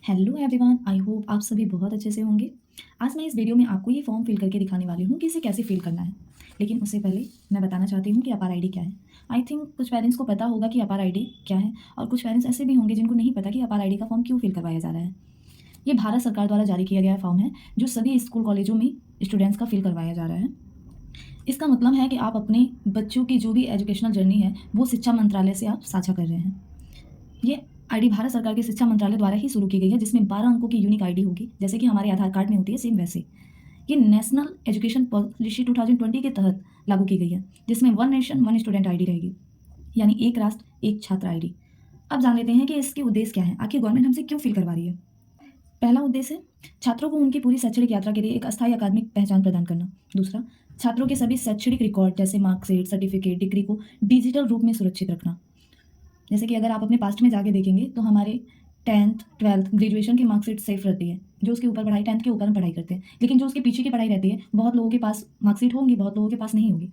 Hello everyone, I hope आप सभी बहुत अच्छे से होंगे। आज मैं इस वीडियो में आपको ये फॉर्म फिल करके दिखाने वाली हूँ कि इसे कैसे फिल करना है। लेकिन उससे पहले मैं बताना चाहती हूँ कि अपार आईडी क्या है। आई थिंक कुछ पेरेंट्स को पता होगा कि अपार आईडी क्या है, और कुछ पेरेंट्स ऐसे भी होंगे जिनको नहीं पता कि अपार आईडी का फॉर्म क्यों फिल करवाया जा रहा है। ये भारत सरकार द्वारा जारी किया गया फॉर्म है जो सभी स्कूल कॉलेजों में स्टूडेंट्स का फिल करवाया जा रहा है। इसका मतलब है कि आप अपने बच्चों की जो भी एजुकेशनल जर्नी है वो शिक्षा मंत्रालय से आप साझा कर रहे हैं। ये आईडी भारत सरकार के शिक्षा मंत्रालय द्वारा ही शुरू की गई है, जिसमें 12 अंकों की यूनिक आईडी होगी, जैसे कि हमारे आधार कार्ड में होती है सेम वैसे। ये नेशनल एजुकेशन पॉलिसी 2020 के तहत लागू की गई है, जिसमें one nation one student ID रहेगी, यानी एक राष्ट्र एक छात्र आईडी। अब जान लेते हैं कि इसके उद्देश्य क्या है, आखिर गवर्नमेंट हमसे क्यों फिल करवा रही है। पहला उद्देश्य है छात्रों को उनकी पूरी शैक्षणिक यात्रा के लिए एक अस्थायी अकादमिक पहचान प्रदान करना। दूसरा, छात्रों के सभी शैक्षणिक रिकॉर्ड जैसे मार्कशीट, सर्टिफिकेट, डिग्री को डिजिटल रूप में सुरक्षित रखना। जैसे कि अगर आप अपने पास्ट में जाके देखेंगे तो हमारे 10th 12th ग्रेजुएशन की मार्कशीट सेफ रहती है, जो उसके ऊपर पढ़ाई 10th के ऊपर हम पढ़ाई करते हैं। लेकिन जो उसके पीछे की पढ़ाई रहती है, बहुत लोगों के पास मार्कशीट होंगी, बहुत लोगों के पास नहीं होगी।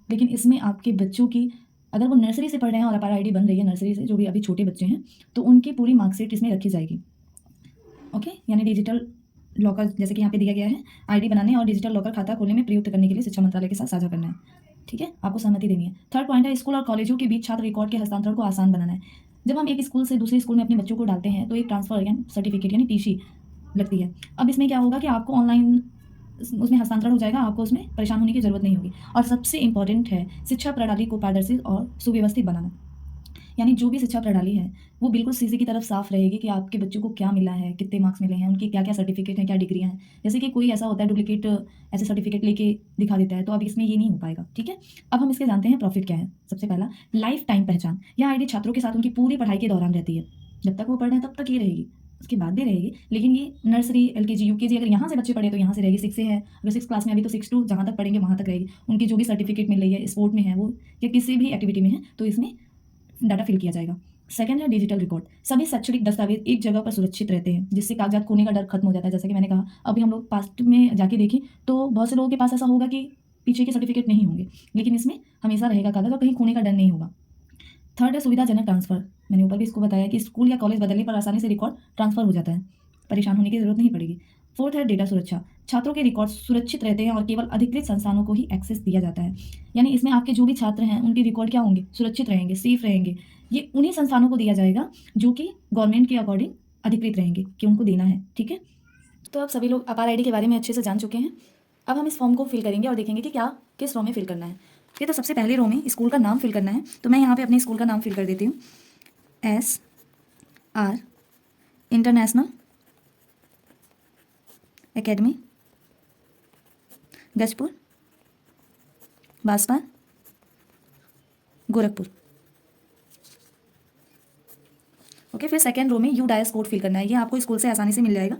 लेकिन इसमें आपके बच्चों की, अगर वो नर्सरी से पढ़ रहे हैं और अपार आईडी बन रही है नर्सरी से, जो भी अभी छोटे बच्चे हैं, तो उनकी पूरी मार्कशीट इसमें रखी जाएगी। ओके, यानी डिजिटल लॉकर जैसे कि यहाँ पे दिया गया है, आईडी बनाने और डिजिटल लॉकर खाता खोलने में प्रयुक्त करने के लिए शिक्षा मंत्रालय के साथ साझा करना है। ठीक है, आपको सहमति देनी है। थर्ड पॉइंट है स्कूल और कॉलेजों के बीच छात्र रिकॉर्ड के हस्तांतरण को आसान बनाना है। जब हम एक स्कूल से दूसरे स्कूल में अपने बच्चों को डालते हैं तो एक ट्रांसफर यानी सर्टिफिकेट यानी टीसी लगती है। अब इसमें क्या होगा कि आपको ऑनलाइन उसमें हस्तांतरण हो जाएगा, आपको उसमें परेशान होने की जरूरत नहीं होगी। और सबसे इंपॉर्टेंट है शिक्षा प्रणाली को पारदर्शी और सुव्यवस्थित बनाना, यानी जो भी शिक्षा प्रणाली है वो बिल्कुल शीशे की तरफ साफ रहेगी कि आपके बच्चों को क्या मिला है, कितने मार्क्स मिले हैं, उनकी क्या क्या सर्टिफिकेट हैं, क्या डिग्रियां हैं। जैसे कि कोई ऐसा होता है डुप्लीकेट ऐसे सर्टिफिकेट लेके दिखा देता है, तो अब इसमें ये नहीं हो पाएगा। ठीक है, अब हम इसके जानते हैं प्रॉफिट क्या है। सबसे पहला, लाइफ टाइम पहचान। यह आईडी छात्रों के साथ उनकी पूरी पढ़ाई के दौरान रहती है। जब तक वो पढ़ रहे हैं तब तक ये रहेगी, उसके बाद भी रहेगी। लेकिन ये नर्सरी, एलकेजी, यूकेजी, अगर यहाँ से बच्चे पढ़े तो यहाँ से रहेगी। 6 से है, अगर 6 क्लास में अभी तो 6 टू जहाँ तक पढ़ेंगे वहाँ तक रहेगी। उनकी जो भी सर्टिफिकेट मिल रही है, स्पोर्ट में है वो या किसी भी एक्टिविटी में है, तो इसमें डाटा फिल किया जाएगा। सेकंड है डिजिटल रिकॉर्ड। सभी शैक्षणिक दस्तावेज एक जगह पर सुरक्षित रहते हैं, जिससे कागजात खोने का डर खत्म हो जाता है। जैसे कि मैंने कहा, अभी हम लोग पास्ट में जाके देखें तो बहुत से लोगों के पास ऐसा होगा कि पीछे के सर्टिफिकेट नहीं होंगे, लेकिन इसमें हमेशा रहेगा कागज और कहीं खोने का डर नहीं होगा। थर्ड है सुविधाजनक ट्रांसफर। मैंने ऊपर भी इसको बताया कि स्कूल या कॉलेज बदलने पर आसानी से रिकॉर्ड ट्रांसफर हो जाता है, परेशान होने की जरूरत नहीं पड़ेगी। फोर्थ है डेटा सुरक्षा। छात्रों के रिकॉर्ड सुरक्षित रहते हैं और केवल अधिकृत संस्थानों को ही एक्सेस दिया जाता है। यानी इसमें आपके जो भी छात्र हैं उनके रिकॉर्ड क्या होंगे, सुरक्षित रहेंगे, सेफ रहेंगे। ये उन्हीं संस्थानों को दिया जाएगा जो कि गवर्नमेंट के अकॉर्डिंग अधिकृत रहेंगे कि उनको देना है। ठीक है, तो अब सभी लोग अपार आईडी के बारे में अच्छे से जान चुके हैं। अब हम इस फॉर्म को फिल करेंगे और देखेंगे कि क्या किस रो में फिल करना है। ठीक है, तो सबसे पहले रो में स्कूल का नाम फिल करना है। तो मैं यहाँ पे अपने स्कूल का नाम फिल कर देती हूँ, SR international academy, Gajpur, Banspar, Gorakhpur. Okay, फिर सेकेंड रो में यू डायस कोड फिल करना है। ये आपको स्कूल से आसानी से मिल जाएगा।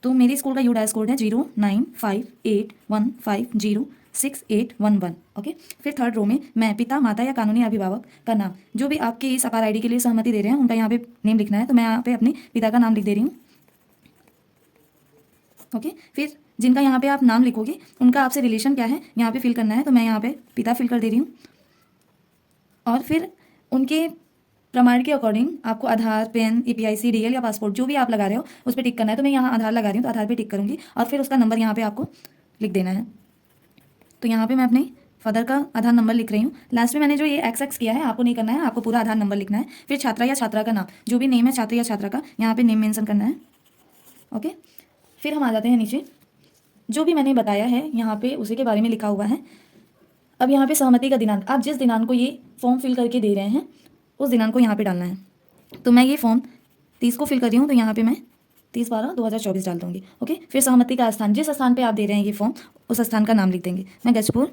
तो मेरी स्कूल का यू डायस कोड है 09581506811। ओके, फिर थर्ड रो में मैं पिता, माता या कानूनी अभिभावक का नाम, जो भी आपके इस अपार आईडी के लिए सहमति दे रहे हैं उनका यहाँ पे नेम लिखना है। तो मैं यहाँ पे अपने पिता का नाम लिख दे रही हूँ। ओके, फिर जिनका यहाँ पे आप नाम लिखोगे उनका आपसे रिलेशन क्या है यहाँ पे फिल करना है। तो मैं यहाँ पे पिता फिल कर दे रही हूँ। और फिर उनके प्रमाण के अकॉर्डिंग आपको आधार, पैन, APIC, DL या पासपोर्ट जो भी आप लगा रहे हो उस पर टिक करना है। तो मैं यहाँ आधार लगा रही हूँ, तो आधार पे टिक करूँगी और फिर उसका नंबर यहाँ पे आपको लिख देना है। तो यहाँ पे मैं अपने फादर का आधार नंबर लिख रही हूँ। लास्ट में मैंने जो ये XX किया है आपको नहीं करना है, आपको पूरा आधार नंबर लिखना है। फिर छात्रा या छात्रा का नाम, जो भी नेम है छात्र या छात्रा का, यहाँ पे नेम मेंशन करना है। ओके, फिर हम आ जाते हैं नीचे, जो भी मैंने बताया है यहाँ पे उसी के बारे में लिखा हुआ है। अब यहाँ पे सहमति का दिनांक, आप जिस दिनांक को ये फॉर्म फिल करके दे रहे हैं उस दिनांक को यहाँ पे डालना है। तो मैं ये फॉर्म 30 को फिल कर रही हूँ, तो यहाँ पे मैं 30/12/2024 डाल दूँगी। ओके, फिर सहमति का स्थान, जिस स्थान पे आप दे रहे हैं ये फॉर्म उस स्थान का नाम लिख देंगे। मैं गजपुर,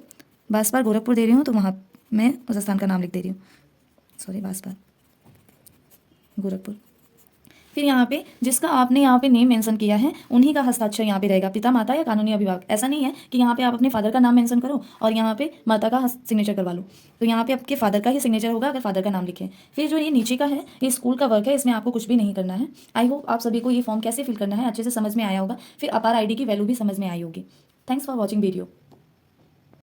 बांसपार, गोरखपुर दे रही हूँ, तो वहाँ मैं उस स्थान का नाम लिख दे रही हूँ। सॉरी, बांसपार, गोरखपुर। फिर यहाँ पे जिसका आपने यहाँ पे नेम मेंशन किया है उन्हीं का हस्ताक्षर यहाँ पे रहेगा, पिता, माता या कानूनी अभिभावक। ऐसा नहीं है कि यहाँ पे आप अपने फादर का नाम मेंशन करो और यहाँ पे माता का सिग्नेचर करवा लो। तो यहाँ पे आपके फादर का ही सिग्नेचर होगा अगर फादर का नाम लिखें। फिर जो ये नीचे का है ये स्कूल का वर्क है, इसमें आपको कुछ भी नहीं करना है। आई होप आप सभी को ये फॉर्म कैसे फिल करना है अच्छे से समझ में आया होगा, फिर अपार आईडी की वैल्यू भी समझ में आई होगी। Thanks for watching video.